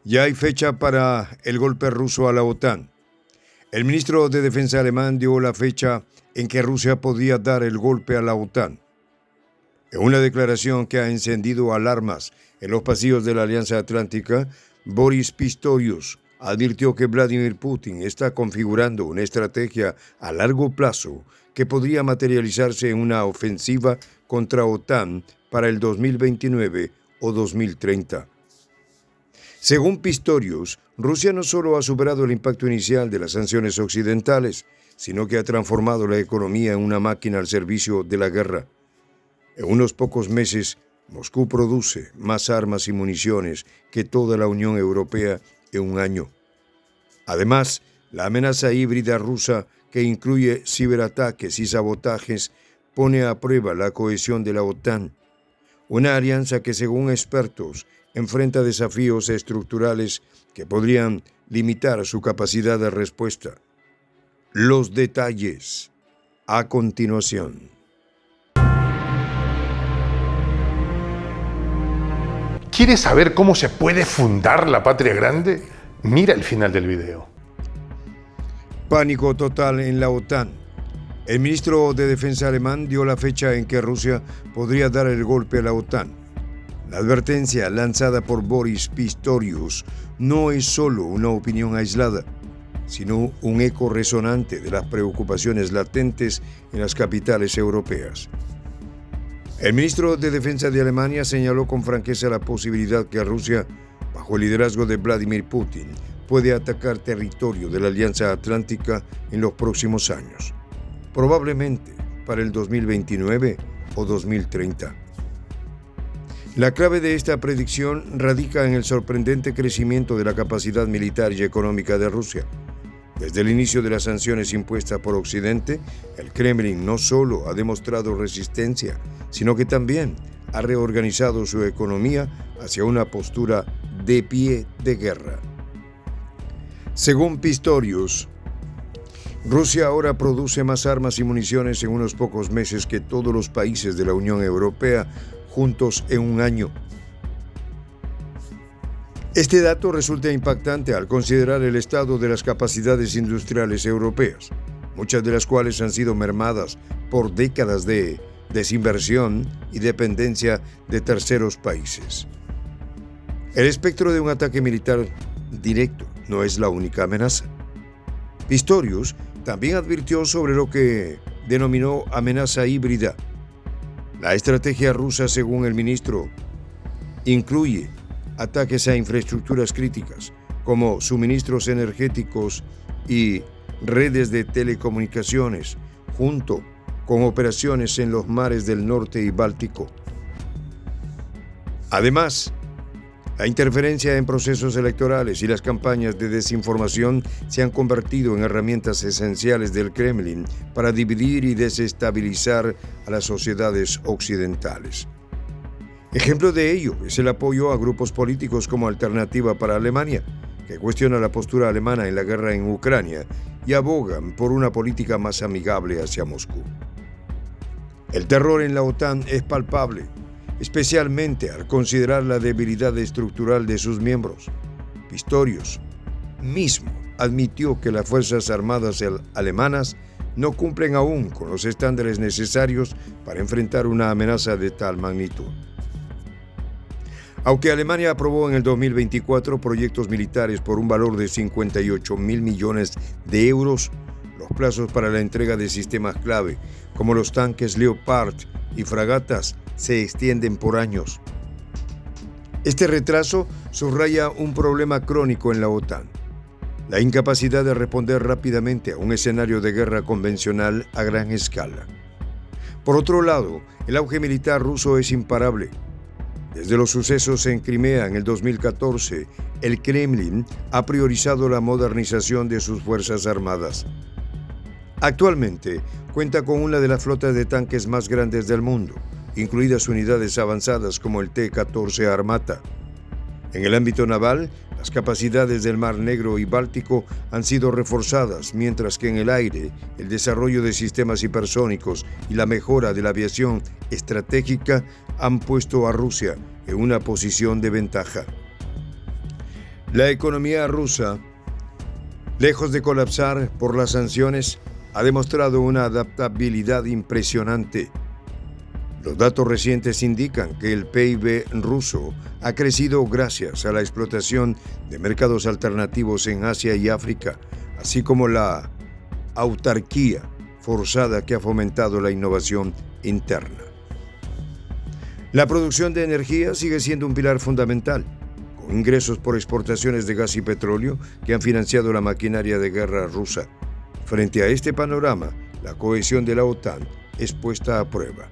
Ya hay fecha para el golpe ruso a la OTAN. El ministro de Defensa alemán dio la fecha en que Rusia podría dar el golpe a la OTAN. En una declaración que ha encendido alarmas en los pasillos de la Alianza Atlántica, Boris Pistorius advirtió que Vladimir Putin está configurando una estrategia a largo plazo que podría materializarse en una ofensiva contra OTAN para el 2029 o 2030. Según Pistorius, Rusia no solo ha superado el impacto inicial de las sanciones occidentales, sino que ha transformado la economía en una máquina al servicio de la guerra. En unos pocos meses, Moscú produce más armas y municiones que toda la Unión Europea en un año. Además, la amenaza híbrida rusa, que incluye ciberataques y sabotajes, pone a prueba la cohesión de la OTAN, una alianza que, según expertos, enfrenta desafíos estructurales que podrían limitar su capacidad de respuesta. Los detalles a continuación. ¿Quieres saber cómo se puede fundar la patria grande? Mira el final del video. Pánico total en la OTAN. El ministro de Defensa alemán dio la fecha en que Rusia podría dar el golpe a la OTAN. La advertencia lanzada por Boris Pistorius no es solo una opinión aislada, sino un eco resonante de las preocupaciones latentes en las capitales europeas. El ministro de Defensa de Alemania señaló con franqueza la posibilidad que Rusia, bajo el liderazgo de Vladimir Putin, puede atacar territorio de la Alianza Atlántica en los próximos años, probablemente para el 2029 o 2030. La clave de esta predicción radica en el sorprendente crecimiento de la capacidad militar y económica de Rusia. Desde el inicio de las sanciones impuestas por Occidente, el Kremlin no solo ha demostrado resistencia, sino que también ha reorganizado su economía hacia una postura de pie de guerra. Según Pistorius, Rusia ahora produce más armas y municiones en unos pocos meses que todos los países de la Unión Europea juntos en un año. Este dato resulta impactante al considerar el estado de las capacidades industriales europeas, muchas de las cuales han sido mermadas por décadas de desinversión y dependencia de terceros países. El espectro de un ataque militar directo no es la única amenaza. Pistorius también advirtió sobre lo que denominó amenaza híbrida. La estrategia rusa, según el ministro, incluye ataques a infraestructuras críticas, como suministros energéticos y redes de telecomunicaciones, junto con operaciones en los mares del norte y Báltico. Además, la interferencia en procesos electorales y las campañas de desinformación se han convertido en herramientas esenciales del Kremlin para dividir y desestabilizar a las sociedades occidentales. Ejemplo de ello es el apoyo a grupos políticos como Alternativa para Alemania, que cuestiona la postura alemana en la guerra en Ucrania y abogan por una política más amigable hacia Moscú. El terror en la OTAN es palpable, especialmente al considerar la debilidad estructural de sus miembros. Pistorius mismo admitió que las Fuerzas Armadas alemanas no cumplen aún con los estándares necesarios para enfrentar una amenaza de tal magnitud. Aunque Alemania aprobó en el 2024 proyectos militares por un valor de 58.000 millones de euros, los plazos para la entrega de sistemas clave, como los tanques Leopard y fragatas, se extienden por años. Este retraso subraya un problema crónico en la OTAN: la incapacidad de responder rápidamente a un escenario de guerra convencional a gran escala. Por otro lado, el auge militar ruso es imparable. Desde los sucesos en Crimea en el 2014, el Kremlin ha priorizado la modernización de sus fuerzas armadas. Actualmente, cuenta con una de las flotas de tanques más grandes del mundo, incluidas unidades avanzadas como el T-14 Armata. En el ámbito naval, las capacidades del Mar Negro y Báltico han sido reforzadas, mientras que en el aire, el desarrollo de sistemas hipersónicos y la mejora de la aviación estratégica han puesto a Rusia en una posición de ventaja. La economía rusa, lejos de colapsar por las sanciones, ha demostrado una adaptabilidad impresionante. Los datos recientes indican que el PIB ruso ha crecido gracias a la explotación de mercados alternativos en Asia y África, así como la autarquía forzada que ha fomentado la innovación interna. La producción de energía sigue siendo un pilar fundamental, con ingresos por exportaciones de gas y petróleo que han financiado la maquinaria de guerra rusa. Frente a este panorama, la cohesión de la OTAN es puesta a prueba.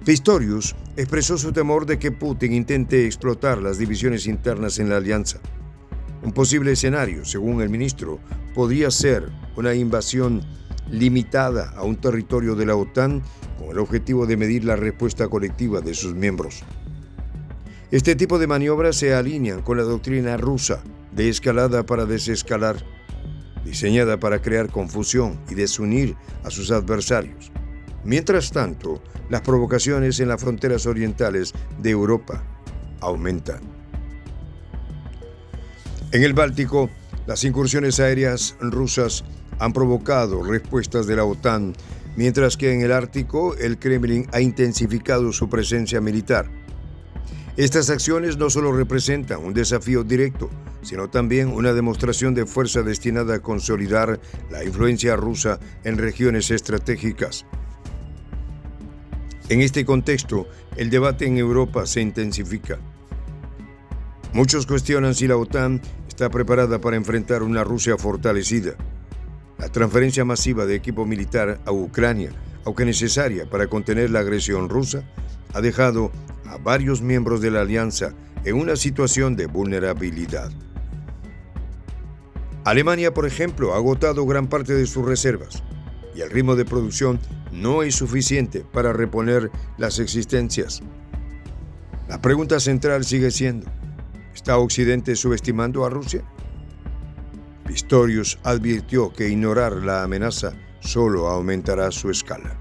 Pistorius expresó su temor de que Putin intente explotar las divisiones internas en la alianza. Un posible escenario, según el ministro, podría ser una invasión limitada a un territorio de la OTAN con el objetivo de medir la respuesta colectiva de sus miembros. Este tipo de maniobras se alinean con la doctrina rusa de escalada para desescalar, diseñada para crear confusión y desunir a sus adversarios. Mientras tanto, las provocaciones en las fronteras orientales de Europa aumentan. En el Báltico, las incursiones aéreas rusas han provocado respuestas de la OTAN, mientras que en el Ártico el Kremlin ha intensificado su presencia militar. Estas acciones no solo representan un desafío directo, sino también una demostración de fuerza destinada a consolidar la influencia rusa en regiones estratégicas. En este contexto, el debate en Europa se intensifica. Muchos cuestionan si la OTAN está preparada para enfrentar una Rusia fortalecida. La transferencia masiva de equipo militar a Ucrania, aunque necesaria para contener la agresión rusa, ha dejado a varios miembros de la alianza en una situación de vulnerabilidad. Alemania, por ejemplo, ha agotado gran parte de sus reservas y el ritmo de producción no es suficiente para reponer las existencias. La pregunta central sigue siendo: ¿está Occidente subestimando a Rusia? Pistorius advirtió que ignorar la amenaza solo aumentará su escala.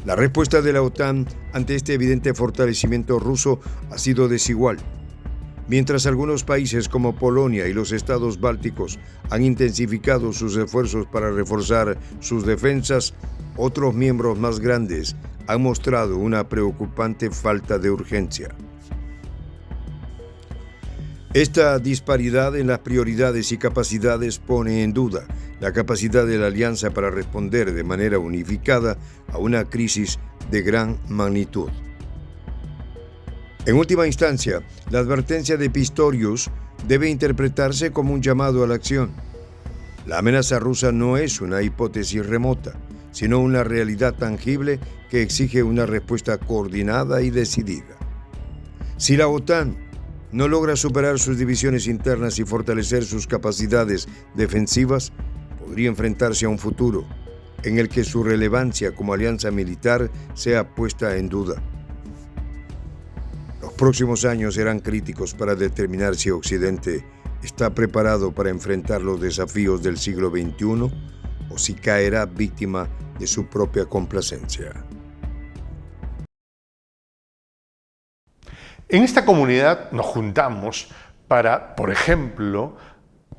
La respuesta de la OTAN ante este evidente fortalecimiento ruso ha sido desigual. Mientras algunos países como Polonia y los estados bálticos han intensificado sus esfuerzos para reforzar sus defensas, otros miembros más grandes han mostrado una preocupante falta de urgencia. Esta disparidad en las prioridades y capacidades pone en duda la capacidad de la alianza para responder de manera unificada a una crisis de gran magnitud. En última instancia, la advertencia de Pistorius debe interpretarse como un llamado a la acción. La amenaza rusa no es una hipótesis remota, sino una realidad tangible que exige una respuesta coordinada y decidida. Si la OTAN no logra superar sus divisiones internas y fortalecer sus capacidades defensivas, podría enfrentarse a un futuro en el que su relevancia como alianza militar sea puesta en duda. Los próximos años serán críticos para determinar si Occidente está preparado para enfrentar los desafíos del siglo XXI o si caerá víctima de su propia complacencia. En esta comunidad nos juntamos para, por ejemplo,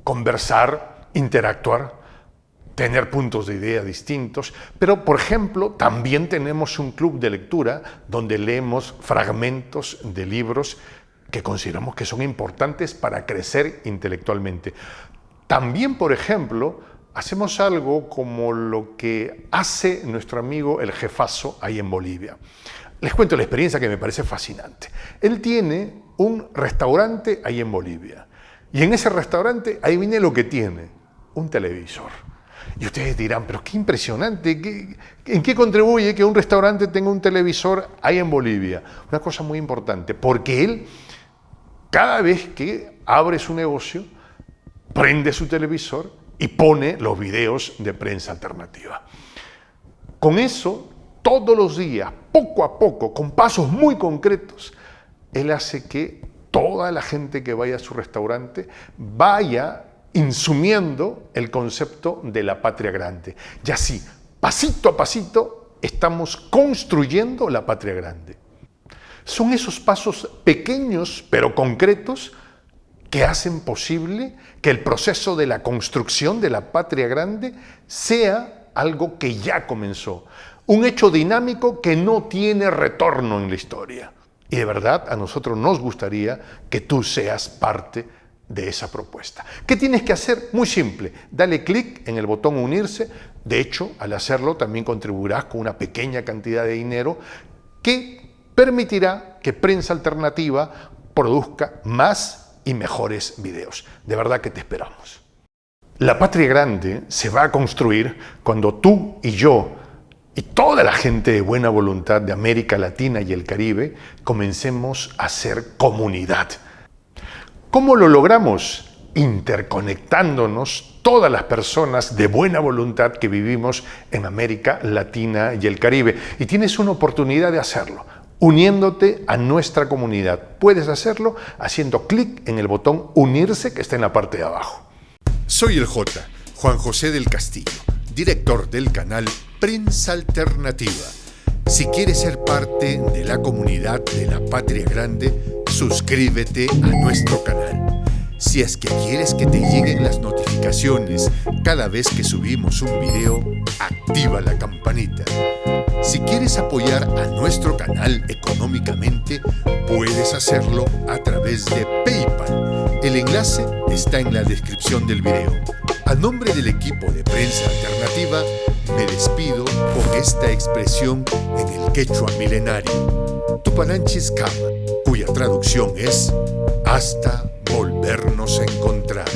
conversar, interactuar, tener puntos de idea distintos, pero, por ejemplo, también tenemos un club de lectura donde leemos fragmentos de libros que consideramos que son importantes para crecer intelectualmente. También, por ejemplo, hacemos algo como lo que hace nuestro amigo el jefazo ahí en Bolivia. Les cuento la experiencia que me parece fascinante. Él tiene un restaurante ahí en Bolivia y en ese restaurante, ahí viene lo que tiene, un televisor. Y ustedes dirán, pero qué impresionante, ¿en qué contribuye que un restaurante tenga un televisor ahí en Bolivia? Una cosa muy importante, porque él, cada vez que abre su negocio, prende su televisor y pone los videos de prensa alternativa. Con eso, todos los días, poco a poco, con pasos muy concretos, él hace que toda la gente que vaya a su restaurante vaya insumiendo el concepto de la patria grande. Y así, pasito a pasito, estamos construyendo la patria grande. Son esos pasos pequeños pero concretos que hacen posible que el proceso de la construcción de la patria grande sea algo que ya comenzó. Un hecho dinámico que no tiene retorno en la historia. Y de verdad a nosotros nos gustaría que tú seas parte de esa propuesta. ¿Qué tienes que hacer? Muy simple. Dale clic en el botón unirse. De hecho, al hacerlo también contribuirás con una pequeña cantidad de dinero que permitirá que Prensa Alternativa produzca más y mejores videos. De verdad que te esperamos. La patria grande se va a construir cuando tú y yo y toda la gente de buena voluntad de América Latina y el Caribe comencemos a ser comunidad. ¿Cómo lo logramos? Interconectándonos todas las personas de buena voluntad que vivimos en América Latina y el Caribe. Y tienes una oportunidad de hacerlo, uniéndote a nuestra comunidad. Puedes hacerlo haciendo clic en el botón unirse que está en la parte de abajo. Soy el Juan José del Castillo, director del canal Prensa Alternativa. Si quieres ser parte de la comunidad de la Patria Grande, suscríbete a nuestro canal. Si es que quieres que te lleguen las notificaciones cada vez que subimos un video, activa la campanita. Si quieres apoyar a nuestro canal económicamente, puedes hacerlo a través de PayPal. El enlace está en la descripción del video. A nombre del equipo de Prensa Alternativa, me despido con esta expresión en el quechua milenario, Tupananchis Kama, cuya traducción es hasta volvernos a encontrar.